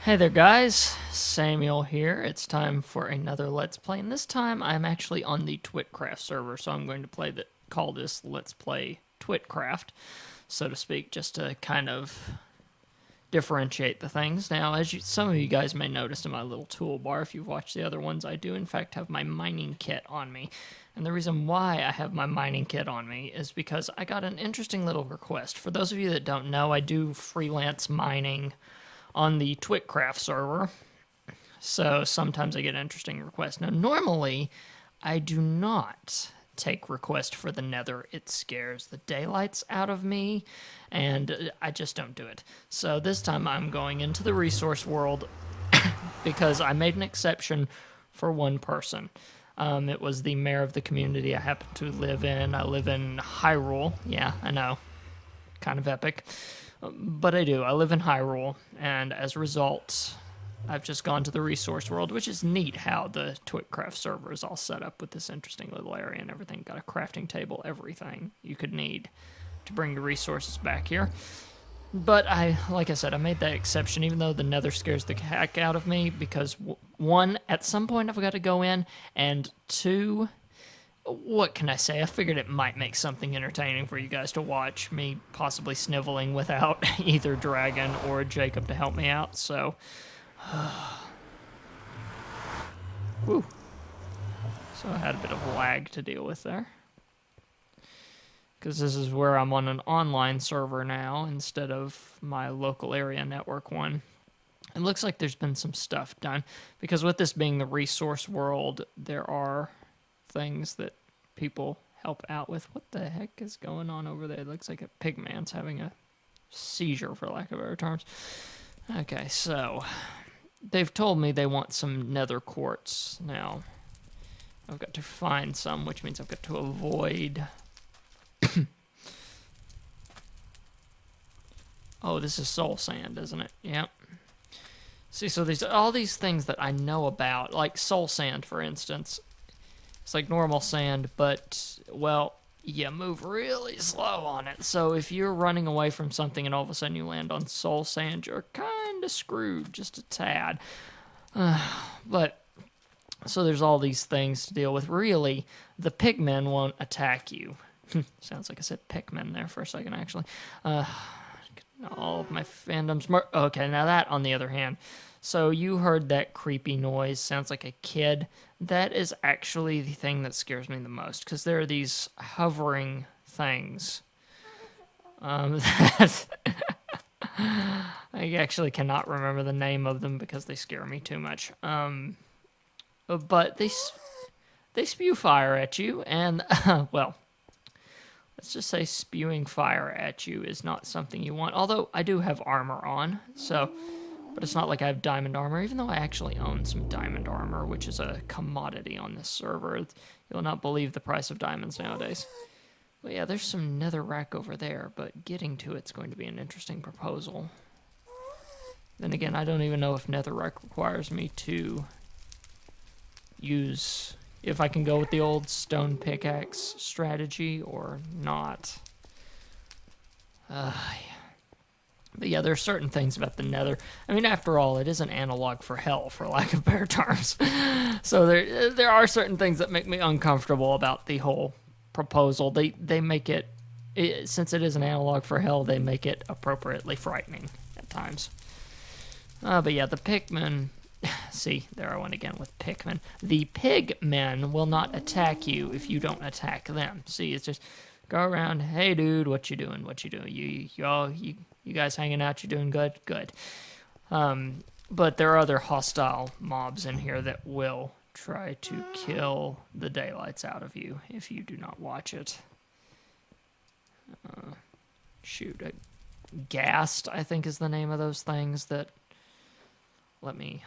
Hey there guys, Samuel here. It's time for another Let's Play, and this time I'm actually on the Twitcraft server, so I'm going to call this Let's Play Twitcraft, so to speak, just to kind of differentiate the things. Now, some of you guys may notice in my little toolbar, if you've watched the other ones, I do in fact have my mining kit on me. And the reason why I have my mining kit on me is because I got an interesting little request. For those of you that don't know, I do freelance mining on the Twitcraft server, so sometimes I get interesting requests. Now, normally, I do not take requests for the Nether. It scares the daylights out of me, and I just don't do it. So this time I'm going into the resource world because I made an exception for one person. It was the mayor of the community I happen to live in. I live in Hyrule. Yeah, I know. Kind of epic. But I do. I live in Hyrule, and as a result, I've just gone to the resource world, which is neat how the Twitcraft server is all set up with this interesting little area and everything. Got a crafting table, everything you could need to bring the resources back here. But like I said, I made that exception, even though the Nether scares the heck out of me, because one, at some point I've got to go in, and two, what can I say? I figured it might make something entertaining for you guys to watch, me possibly sniveling without either Dragon or Jacob to help me out, so... Woo. So I had a bit of lag to deal with there. Because this is where I'm on an online server now, instead of my local area network one. It looks like there's been some stuff done, because with this being the resource world, there are things that people help out with. What the heck is going on over there? It looks like a pigman's having a seizure, for lack of better terms. Okay, so they've told me they want some nether quartz. Now, I've got to find some, which means I've got to avoid... Oh, this is soul sand, isn't it? Yep. See, so there's all these things that I know about, like soul sand, for instance. It's like normal sand, but, well, you move really slow on it. So if you're running away from something and all of a sudden you land on soul sand, you're kind of screwed, just a tad. But, so there's all these things to deal with. Really, the pigmen won't attack you. Sounds like I said Pikmin there for a second, actually. All of my fandoms... Okay, now that, on the other hand... So you heard that creepy noise, sounds like a kid. That is actually the thing that scares me the most, because there are these hovering things. That I actually cannot remember the name of them because they scare me too much. But they spew fire at you, and, well... Let's just say spewing fire at you is not something you want. Although, I do have armor on, so... But it's not like I have diamond armor, even though I actually own some diamond armor, which is a commodity on this server. You'll not believe the price of diamonds nowadays. But yeah, there's some netherrack over there, but getting to it's going to be an interesting proposal. Then again, I don't even know if netherrack requires me to use... If I can go with the old stone pickaxe strategy or not. But yeah, there are certain things about the Nether. I mean, after all, it is an analog for hell, for lack of better terms. So there are certain things that make me uncomfortable about the whole proposal. They make it, since it is an analog for hell, they make it appropriately frightening at times. But yeah, the Pikmin... See, there I went again with Pikmin. The pigmen will not attack you if you don't attack them. See, it's just go around, hey dude, what you doing? What you doing? You guys hanging out? You doing good? Good. But there are other hostile mobs in here that will try to kill the daylights out of you if you do not watch it. Shoot, Ghast, I think is the name of those things that... Let me...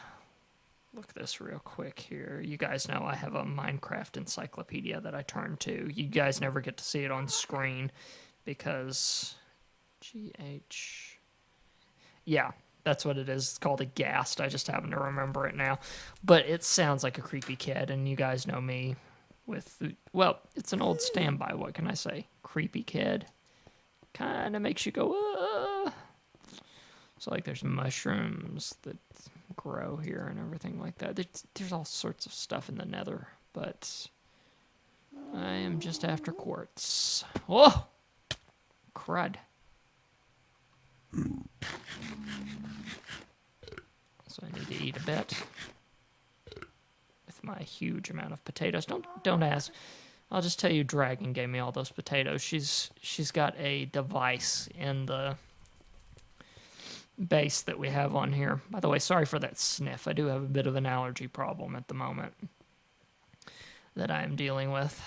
look this real quick here. You guys know I have a Minecraft encyclopedia that I turn to. You guys never get to see it on screen because... GH... Yeah, that's what it is. It's called a Ghast. I just happen to remember it now. But it sounds like a creepy kid, and you guys know me with... Well, it's an old standby, what can I say? Creepy kid. Kind of makes you go, So, like, there's mushrooms that grow here and everything like that. There's all sorts of stuff in the Nether, but I am just after quartz. Whoa! Crud. So I need to eat a bit with my huge amount of potatoes. Don't ask. I'll just tell you, Dragon gave me all those potatoes. She's got a device in the base that we have on here. By the way, sorry for that sniff. I do have a bit of an allergy problem at the moment that I am dealing with.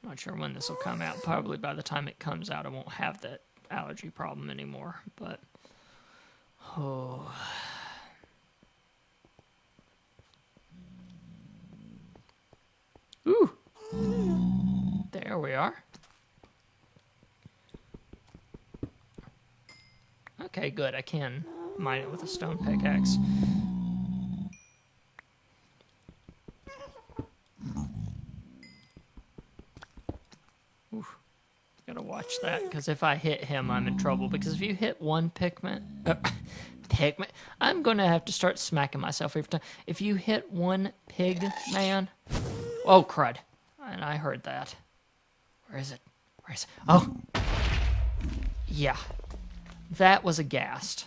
I'm not sure when this will come out. Probably by the time it comes out, I won't have that allergy problem anymore. But oh. Ooh. There we are. Okay, good. I can mine it with a stone pickaxe. Oof. Gotta watch that, because if I hit him, I'm in trouble. Because if you hit one pigment, I'm gonna have to start smacking myself every time. If you hit one pig man, oh crud! And I heard that. Where is it? Where is it? Oh, yeah, that was a ghast.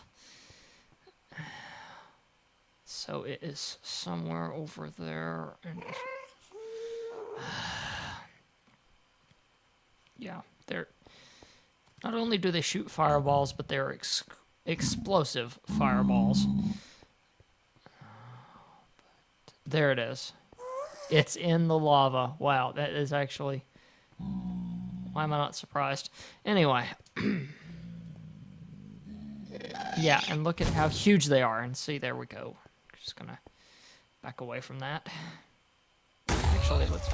So it is somewhere over there. And yeah, they're not only do they shoot fireballs, but they're explosive fireballs. There it is. It's in the lava. Wow, that is actually... Why am I not surprised? Anyway. Yeah, and look at how huge they are. And see, there we go. Just gonna back away from that. Actually, let's...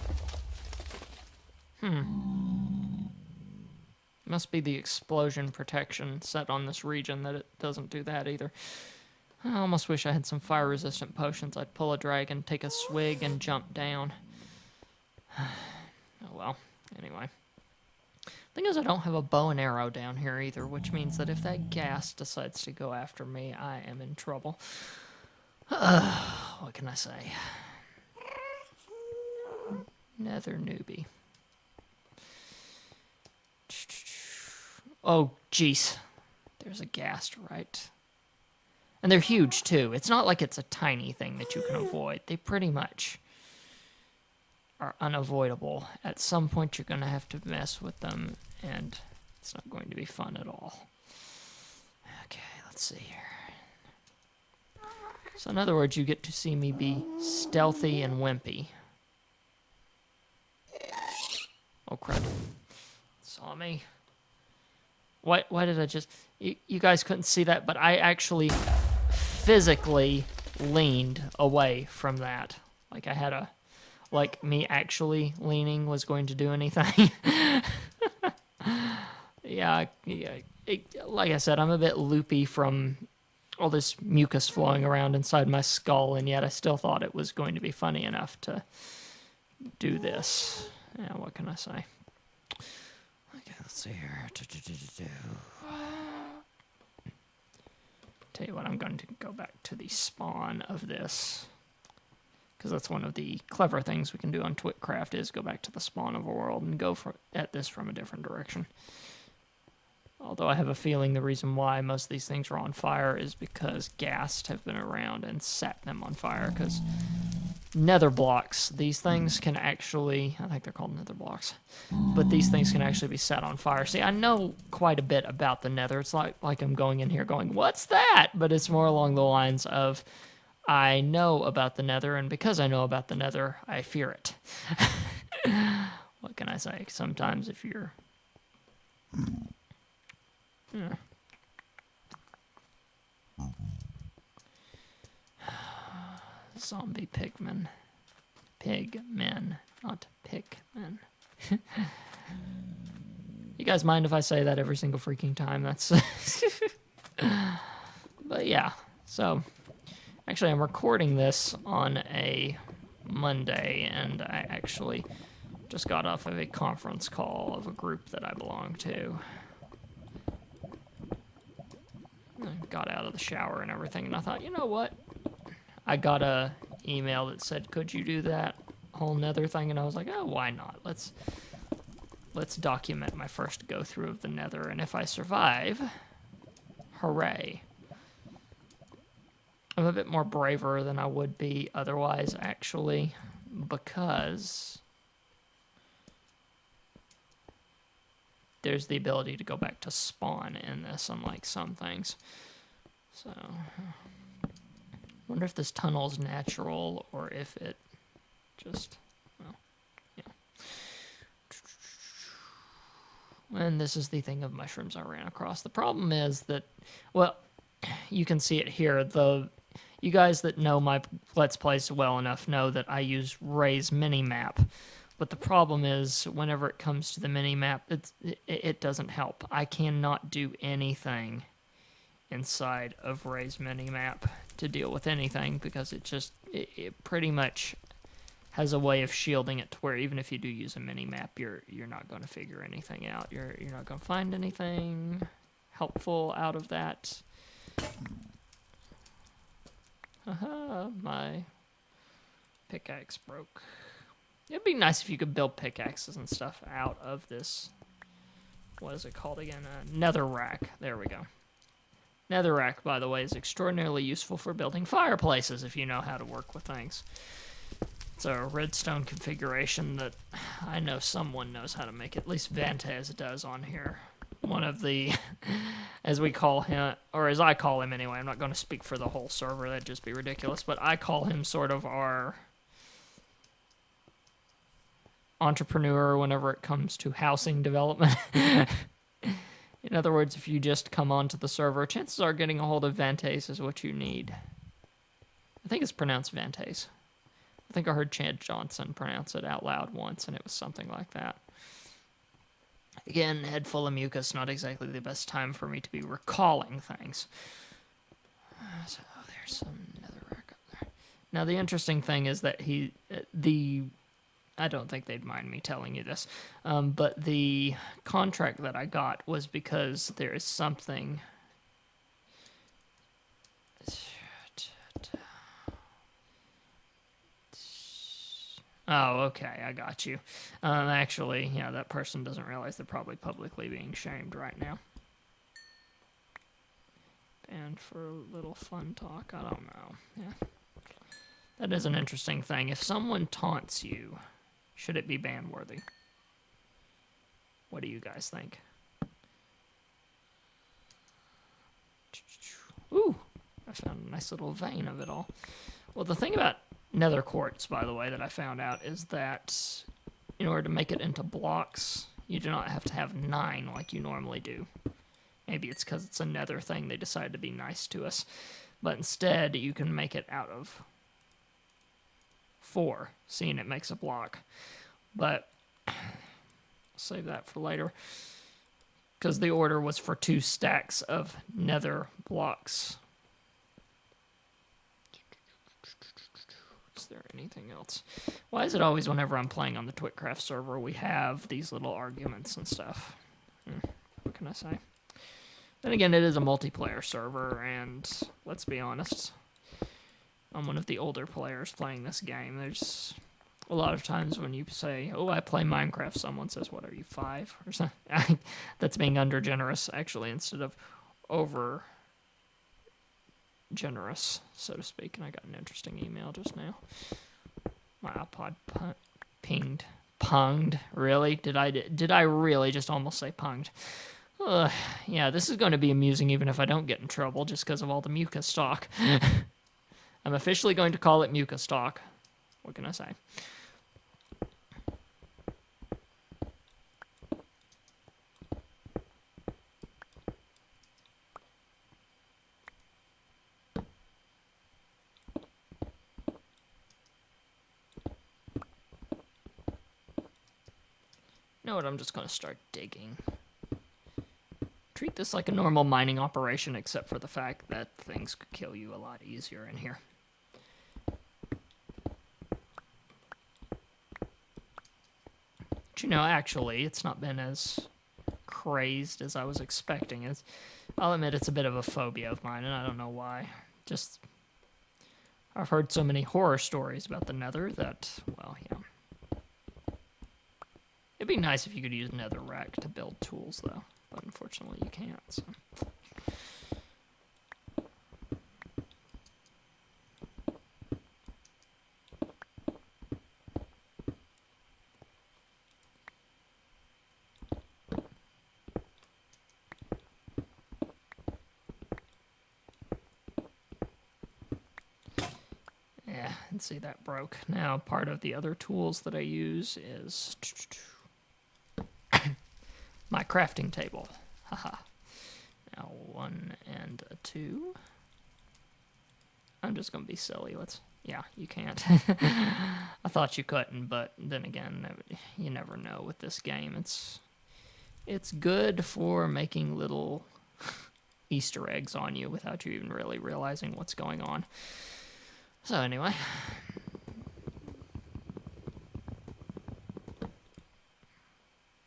Must be the explosion protection set on this region that it doesn't do that either. I almost wish I had some fire-resistant potions. I'd pull a dragon, take a swig, and jump down. Oh well, anyway. Thing is, I don't have a bow and arrow down here either, which means that if that ghast decides to go after me, I am in trouble. What can I say? Nether newbie. Oh, jeez. There's a ghast, right? And they're huge, too. It's not like it's a tiny thing that you can avoid. They pretty much are unavoidable. At some point, you're going to have to mess with them, and it's not going to be fun at all. Okay, let's see here. So in other words, you get to see me be stealthy and wimpy. Oh, crap. Saw me. Why did I just... You guys couldn't see that, but I actually physically leaned away from that. Like I had a... Like me actually leaning was going to do anything. Yeah, like I said, I'm a bit loopy from all this mucus flowing around inside my skull, and yet I still thought it was going to be funny enough to do this. Yeah, what can I say? Okay, let's see here. Tell you what, I'm going to go back to the spawn of this, because that's one of the clever things we can do on Twitcraft is go back to the spawn of a world and go at this from a different direction. Although I have a feeling the reason why most of these things are on fire is because ghasts have been around and set them on fire, because nether blocks, these things can actually, I think they're called nether blocks, but these things can actually be set on fire. See, I know quite a bit about the nether. It's like I'm going in here going, what's that? But it's more along the lines of, I know about the nether, and because I know about the nether, I fear it. What can I say? Sometimes if you're... Zombie pigmen. Pigmen, not pickmen. You guys mind if I say that every single freaking time? That's... But yeah, so... Actually, I'm recording this on a Monday, and I actually just got off of a conference call of a group that I belong to. got out of the shower and everything, and I thought, you know what? I got a email that said, could you do that whole Nether thing? And I was like, oh, why not? Let's document my first go-through of the Nether, and if I survive, hooray. I'm a bit more braver than I would be otherwise, actually, because there's the ability to go back to spawn in this, unlike some things. So, wonder if this tunnel is natural or if it just, well, yeah. And this is the thing of mushrooms I ran across. The problem is that, well, you can see it here. You guys that know my Let's Plays well enough know that I use Ray's minimap. But the problem is, whenever it comes to the minimap, it doesn't help. I cannot do anything inside of Ray's minimap to deal with anything, because it pretty much has a way of shielding it to where even if you do use a minimap, you're not going to figure anything out. You're not going to find anything helpful out of that. Haha, my pickaxe broke. It'd be nice if you could build pickaxes and stuff out of this. What is it called again? Nether rack. There we go. Nether rack, by the way, is extraordinarily useful for building fireplaces if you know how to work with things. It's a redstone configuration that I know someone knows how to make. At least Vantez does on here. One of the, as we call him, or as I call him anyway, I'm not going to speak for the whole server, that'd just be ridiculous, but I call him sort of our entrepreneur whenever it comes to housing development. In other words, if you just come onto the server, chances are getting a hold of Vantez is what you need. I think it's pronounced Vantez. I think I heard Chad Johnson pronounce it out loud once, and it was something like that. Again, head full of mucus, not exactly the best time for me to be recalling things. So there's some netherrack up there. Now the interesting thing is that I don't think they'd mind me telling you this, but the contract that I got was because there is something. Oh, okay, I got you. Actually, yeah, that person doesn't realize they're probably publicly being shamed right now. Banned for a little fun talk, I don't know. Yeah. That is an interesting thing. If someone taunts you, should it be ban-worthy? What do you guys think? Ooh, I found a nice little vein of it all. Well, the thing about Nether quartz, by the way, that I found out is that in order to make it into blocks, you do not have to have 9 like you normally do. Maybe it's because it's a Nether thing, they decided to be nice to us. But instead, you can make it out of 4, seeing it makes a block. But I'll save that for later, because the order was for 2 stacks of Nether blocks. Is there anything else? Why is it always whenever I'm playing on the Twitcraft server we have these little arguments and stuff? What can I say? Then again, it is a multiplayer server, and let's be honest, I'm one of the older players playing this game. There's a lot of times when you say, oh, I play Minecraft, someone says, what are you, 5? Or something. That's being under generous, actually, instead of over generous, so to speak. And I got an interesting email just now. My iPod punged. Really? Did I really just almost say punged? Yeah, this is going to be amusing even if I don't get in trouble just because of all the mucus talk. I'm officially going to call it mucus talk. What can I say? You know what, I'm just going to start digging. Treat this like a normal mining operation, except for the fact that things could kill you a lot easier in here. But you know, actually, it's not been as crazed as I was expecting. I'll admit it's a bit of a phobia of mine, and I don't know why. Just, I've heard so many horror stories about the Nether that, well, yeah. It'd be nice if you could use netherrack to build tools, though. But unfortunately, you can't, so. Yeah, and see, that broke. Now, part of the other tools that I use is my crafting table. Haha. Now, 1 and a 2. I'm just going to be silly. Yeah, you can't. I thought you couldn't, but then again, you never know with this game. It's good for making little Easter eggs on you without you even really realizing what's going on. So anyway.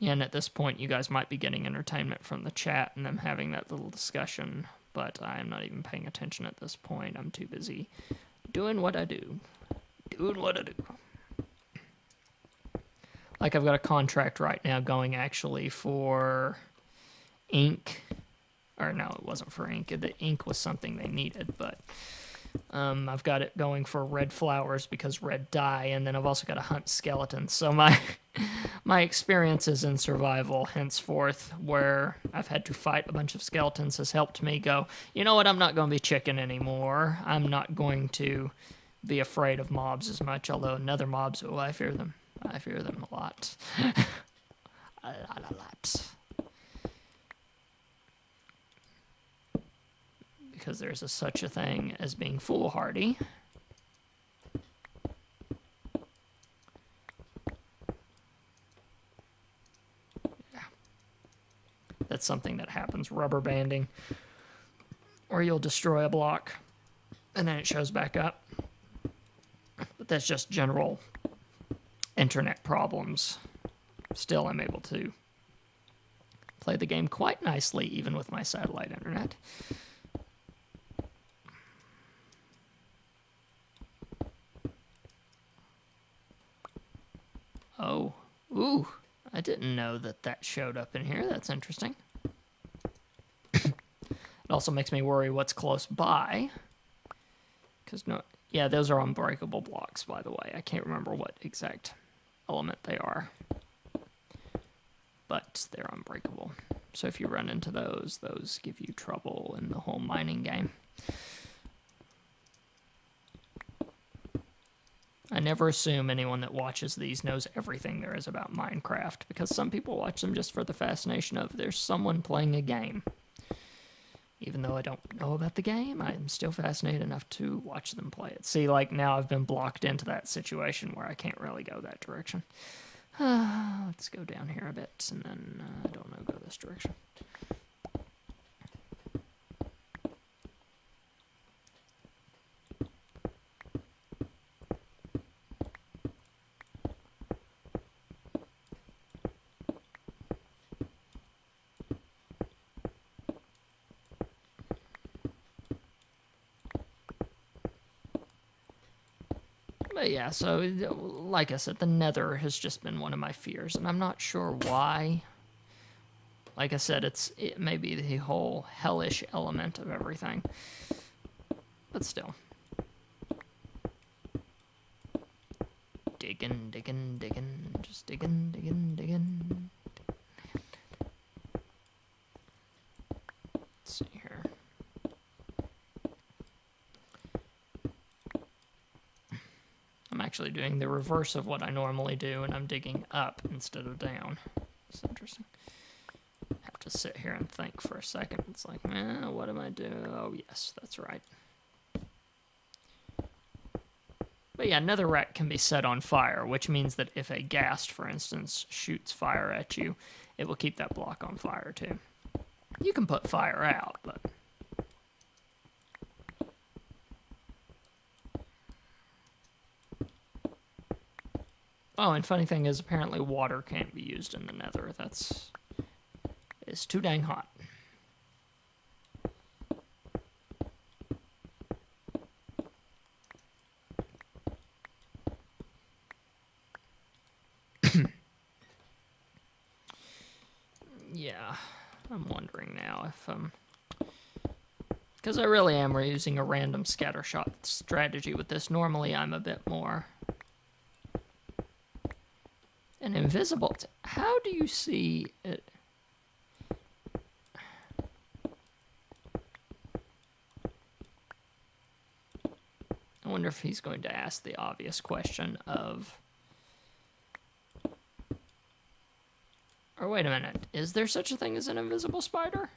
Yeah, and at this point, you guys might be getting entertainment from the chat and them having that little discussion, but I'm not even paying attention at this point. I'm too busy doing what I do. Like, I've got a contract right now going, actually, for ink. Or, no, it wasn't for ink. The ink was something they needed, but I've got it going for red flowers because red dye, and then I've also got to hunt skeletons. So my experiences in survival henceforth, where I've had to fight a bunch of skeletons, has helped me go, you know what, I'm not going to be chicken anymore. I'm not going to be afraid of mobs as much, although nether mobs, oh, I fear them. I fear them a lot. a lot. Because there's such a thing as being foolhardy. Yeah. That's something that happens, rubber banding. Or you'll destroy a block, and then it shows back up. But that's just general internet problems. Still, I'm able to play the game quite nicely, even with my satellite internet. Oh, ooh, I didn't know that showed up in here. That's interesting. It also makes me worry what's close by. Because, yeah, those are unbreakable blocks, by the way. I can't remember what exact element they are. But they're unbreakable. So if you run into those give you trouble in the whole mining game. I never assume anyone that watches these knows everything there is about Minecraft, because some people watch them just for the fascination of there's someone playing a game. Even though I don't know about the game, I'm still fascinated enough to watch them play it. See, like, now I've been blocked into that situation where I can't really go that direction. Let's go down here a bit, and then, I don't know, go this direction. But yeah, so, like I said, the Nether has just been one of my fears, and I'm not sure why. Like I said, it may be the whole hellish element of everything. But still. Digging, just digging. Let's see here. I'm actually doing the reverse of what I normally do, and I'm digging up instead of down. It's interesting. Have to sit here and think for a second. It's like, what am I doing? Oh, yes, that's right. But yeah, netherrack can be set on fire, which means that if a ghast, for instance, shoots fire at you, it will keep that block on fire, too. You can put fire out, but... Oh, and funny thing is, apparently water can't be used in the nether. It's too dang hot. I'm wondering now if, because I really am using a random scattershot strategy with this. Normally I'm a bit more... An invisible... How do you see it? I wonder if he's going to ask the obvious question of... Or wait a minute, is there such a thing as an invisible spider?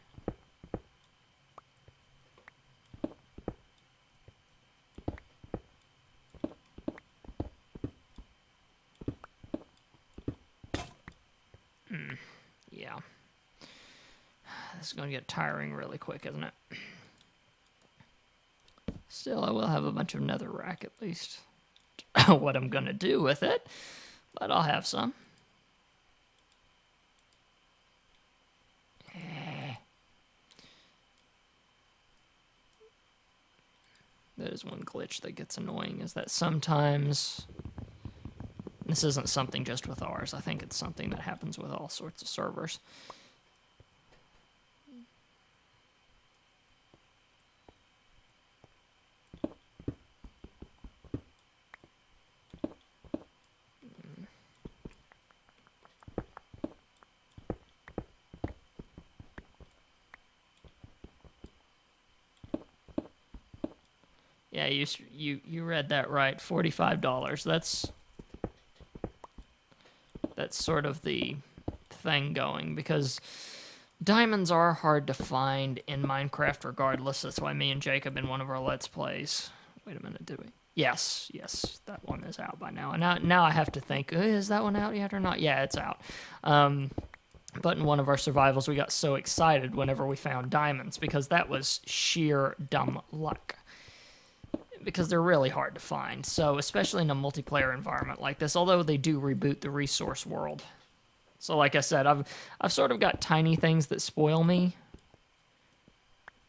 Yeah. This is going to get tiring really quick, isn't it? Still, I will have a bunch of nether rack at least. What I'm going to do with it, but I'll have some. That is one glitch that gets annoying, is that sometimes... This isn't something just with ours. I think it's something that happens with all sorts of servers. Yeah, you read that right. $45. That's sort of the thing going, because diamonds are hard to find in Minecraft regardless. That's why me and Jacob in one of our Let's Plays... Wait a minute, did we? Yes, that one is out by now. And now I have to think, is that one out yet or not? Yeah, it's out. But in one of our survivals, we got so excited whenever we found diamonds, because that was sheer dumb luck. Because they're really hard to find. So, especially in a multiplayer environment like this, although they do reboot the resource world. So, like I said, I've sort of got tiny things that spoil me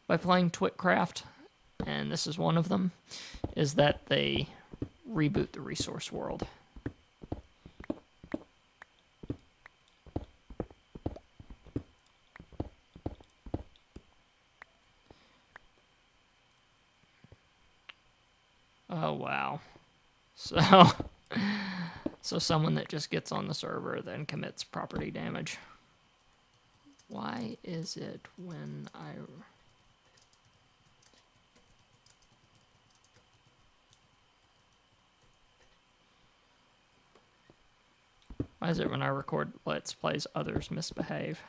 by playing Twitcraft, and this is one of them, is that they reboot the resource world. Oh, wow. So someone that just gets on the server then commits property damage. Why is it when I... Why is it when I record Let's Plays, others misbehave?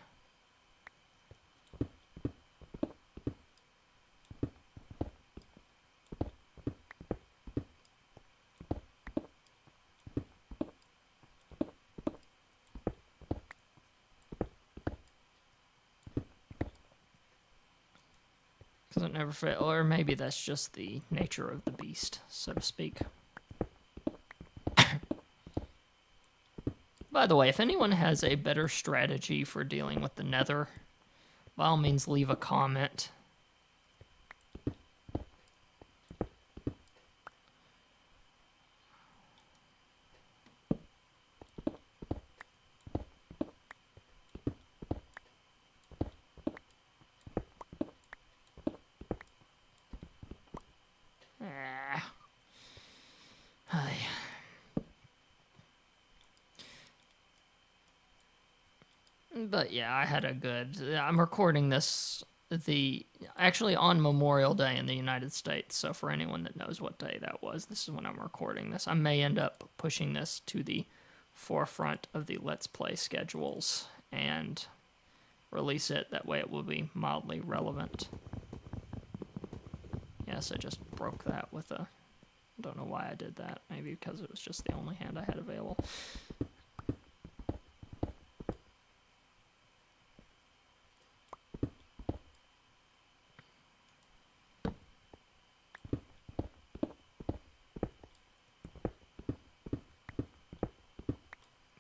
Doesn't never fail, or maybe that's just the nature of the beast, so to speak. By the way, if anyone has a better strategy for dealing with the Nether, by all means leave a comment. But yeah, I had a good... I'm recording this actually on Memorial Day in the United States, so for anyone that knows what day that was, this is when I'm recording this. I may end up pushing this to the forefront of the Let's Play schedules and release it. That way it will be mildly relevant. Yes, I just broke that with a... I don't know why I did that. Maybe because it was just the only hand I had available.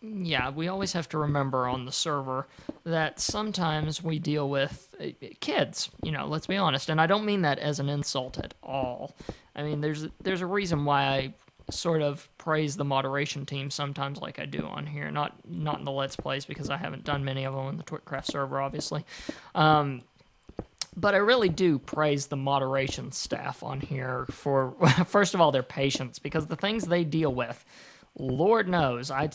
Yeah, we always have to remember on the server that sometimes we deal with kids, you know, let's be honest. And I don't mean that as an insult at all. I mean, there's a reason why sort of praise the moderation team sometimes like I do on here. Not in the Let's Plays because I haven't done many of them on the Twitcraft server, obviously. But I really do praise the moderation staff on here for, first of all, their patience, because the things they deal with, Lord knows, I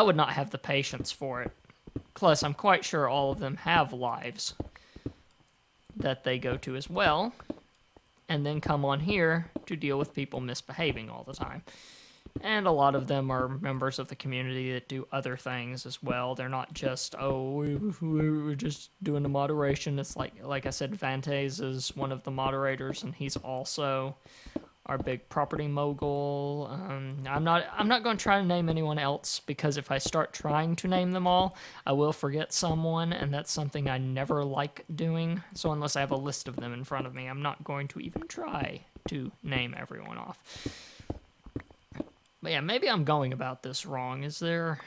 would not have the patience for it. Plus, I'm quite sure all of them have lives that they go to as well, and then come on here to deal with people misbehaving all the time. And a lot of them are members of the community that do other things as well. They're not just, we're just doing the moderation. It's like I said, Vantes is one of the moderators, and he's also our big property mogul. I'm not going to try to name anyone else, because if I start trying to name them all, I will forget someone, and that's something I never like doing. So unless I have a list of them in front of me, I'm not going to even try to name everyone off. But yeah, maybe I'm going about this wrong. Is there...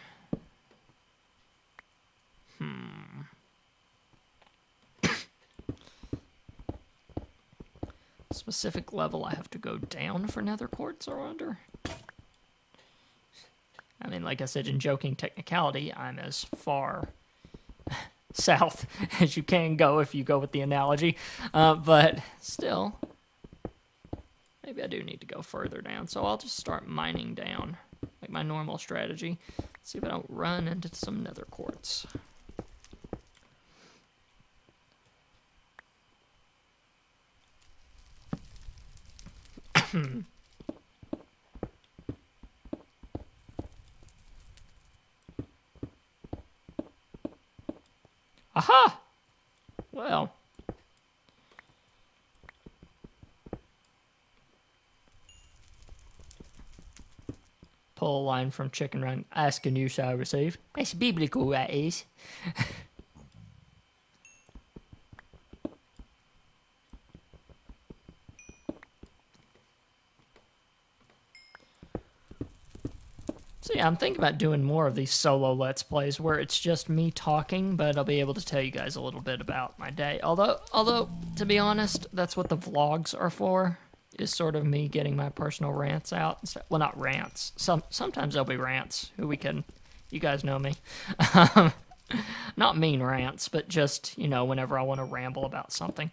specific level I have to go down for nether quartz or under? I mean, like I said, in joking technicality, I'm as far south as you can go if you go with the analogy. But still, maybe I do need to go further down. So I'll just start mining down, like my normal strategy. See if I don't run into some nether quartz. Aha! Well. Pull a line from Chicken Run. Ask and you shall receive. That's biblical, that is. So yeah, I'm thinking about doing more of these solo Let's Plays where it's just me talking, but I'll be able to tell you guys a little bit about my day. Although, to be honest, that's what the vlogs are for, is sort of me getting my personal rants out. Well, not rants. Sometimes there'll be rants. You guys know me. Not mean rants, but just, whenever I want to ramble about something.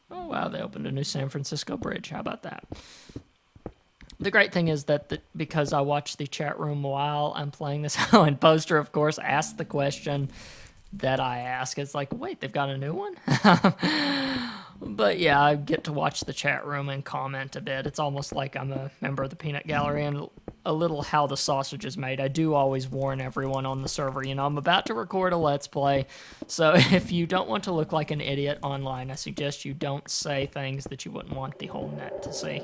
Oh, wow, they opened a new San Francisco bridge. How about that? The great thing is that because I watch the chat room while I'm playing this, and Poster, of course, asked the question that I ask. It's like, wait, they've got a new one? But yeah, I get to watch the chat room and comment a bit. It's almost like I'm a member of the Peanut Gallery, and a little how the sausage is made. I do always warn everyone on the server, I'm about to record a Let's Play, so if you don't want to look like an idiot online, I suggest you don't say things that you wouldn't want the whole net to see.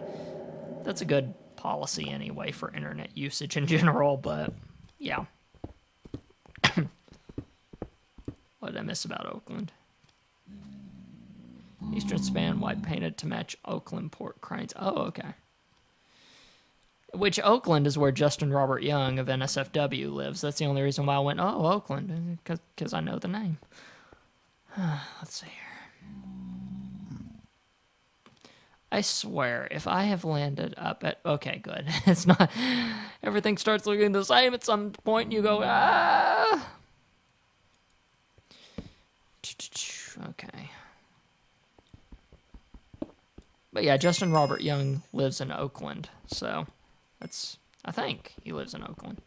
That's a good policy anyway for internet usage in general, but yeah. What did I miss about Oakland? Eastern span, white painted to match Oakland port cranes. Oh, okay. Which Oakland is where Justin Robert Young of NSFW lives. That's the only reason why I went, oh, Oakland, because I know the name. Let's see here. I swear, if I have landed up at... Okay, good. It's not... Everything starts looking the same at some point, and you go, ah! Okay. But yeah, Justin Robert Young lives in Oakland, so I think he lives in Oakland.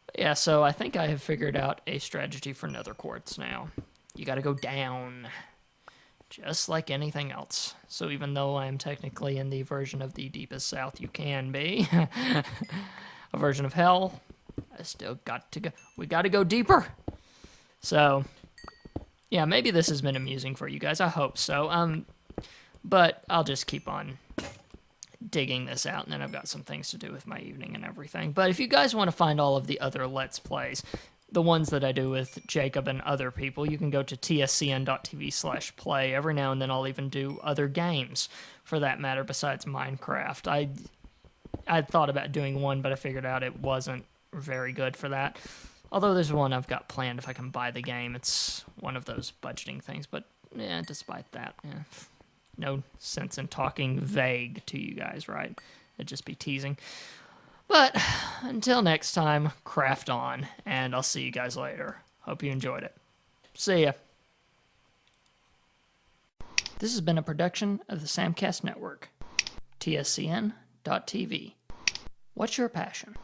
But yeah, so I think I have figured out a strategy for nether quartz now. You gotta go down, just like anything else. So even though I am technically in the version of the deepest south you can be, a version of hell, I still got to go. We got to go deeper. So, yeah, maybe this has been amusing for you guys. I hope so. But I'll just keep on digging this out, and then I've got some things to do with my evening and everything. But if you guys want to find all of the other Let's Plays, the ones that I do with Jacob and other people, you can go to tscn.tv/play. Every now and then I'll even do other games, for that matter, besides Minecraft. I thought about doing one, but I figured out it wasn't very good for that. Although there's one I've got planned if I can buy the game. It's one of those budgeting things, but yeah, despite that, yeah. No sense in talking vague to you guys, right? It'd just be teasing. But until next time, craft on, and I'll see you guys later. Hope you enjoyed it. See ya. This has been a production of the Samcast Network. tscn.tv. What's your passion?